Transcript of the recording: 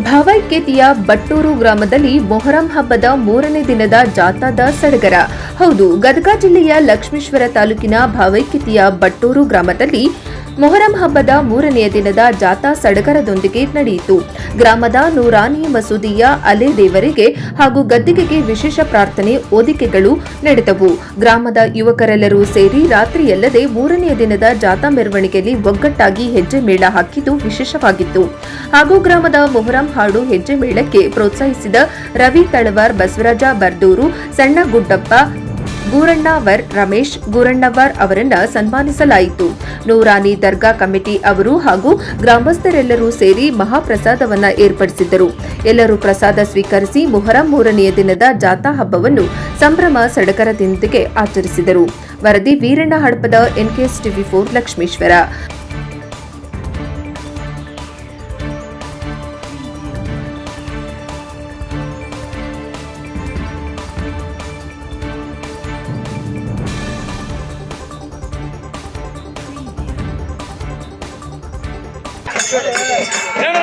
ಭಾವೈಕ್ಯತೆಯ ಬಟ್ಟೂರು ಗ್ರಾಮದಲ್ಲಿ ಮೊಹರಂ ಹಬ್ಬದ 3ನೇ ದಿನದ ಜಾಥಾದ ಸಡಗರ. ಹೌದು, ಗದಗ ಜಿಲ್ಲೆಯ ಲಕ್ಷ್ಮೇಶ್ವರ ತಾಲೂಕಿನ ಭಾವೈಕ್ಯತೆಯ ಬಟ್ಟೂರು ಗ್ರಾಮದಲ್ಲಿ ಮೊಹರಂ ಹಬ್ಬದ 3ನೇ ದಿನದ ಜಾಥಾ ಸಡಗರದೊಂದಿಗೆ ನಡೆಯಿತು. ಗ್ರಾಮದ ನೂರಾನಿ ಮಸೂದಿಯ ಅಲೆ ದೇವರಿಗೆ ಹಾಗೂ ಗದ್ದಿಗೆಗೆ ವಿಶೇಷ ಪ್ರಾರ್ಥನೆ ಓದಿಕೆಗಳು ನಡೆದವು. ಗ್ರಾಮದ ಯುವಕರೆಲ್ಲರೂ ಸೇರಿ ರಾತ್ರಿಯಲ್ಲದೆ 3ನೇ ದಿನದ ಜಾಥಾ ಮೆರವಣಿಗೆಯಲ್ಲಿ ಒಗ್ಗಟ್ಟಾಗಿ ಹೆಜ್ಜೆ ಮೇಳ ಹಾಕಿದ್ದು ವಿಶೇಷವಾಗಿತ್ತು. ಹಾಗೂ ಗ್ರಾಮದ ಮೊಹರಂ ಹಾಡು ಹೆಜ್ಜೆ ಮೇಳಕ್ಕೆ ಪ್ರೋತ್ಸಾಹಿಸಿದ ರವಿ ತಳವಾರ್, ಬಸವರಾಜ ಬರ್ದೂರು, ಸಣ್ಣ ಗುಡ್ಡಪ್ಪ, ಗೂರಣ್ಣವರ್, ರಮೇಶ್ ಗೂರಣ್ಣವರ್ ಅವರನ್ನ ಸನ್ಮಾನಿಸಲಾಯಿತು. ನೂರಾನಿ ದರ್ಗಾ ಕಮಿಟಿ ಅವರು ಹಾಗೂ ಗ್ರಾಮಸ್ಥರೆಲ್ಲರೂ ಸೇರಿ ಮಹಾಪ್ರಸಾದವನ್ನ ಏರ್ಪಡಿಸಿದ್ದರು. ಎಲ್ಲರೂ ಪ್ರಸಾದ ಸ್ವೀಕರಿಸಿ ಮೊಹರಂ 3ನೇ ದಿನದ ಜಾಥಾ ಹಬ್ಬವನ್ನು ಸಂಭ್ರಮ ಸಡಗರದೊಂದಿಗೆ ಆಚರಿಸಿದರು. ವರದಿ ವೀರಣ್ಣ ಹಡಪದ, NKS TV4 ಲಕ್ಷ್ಮೇಶ್ವರ. ಹೇಳ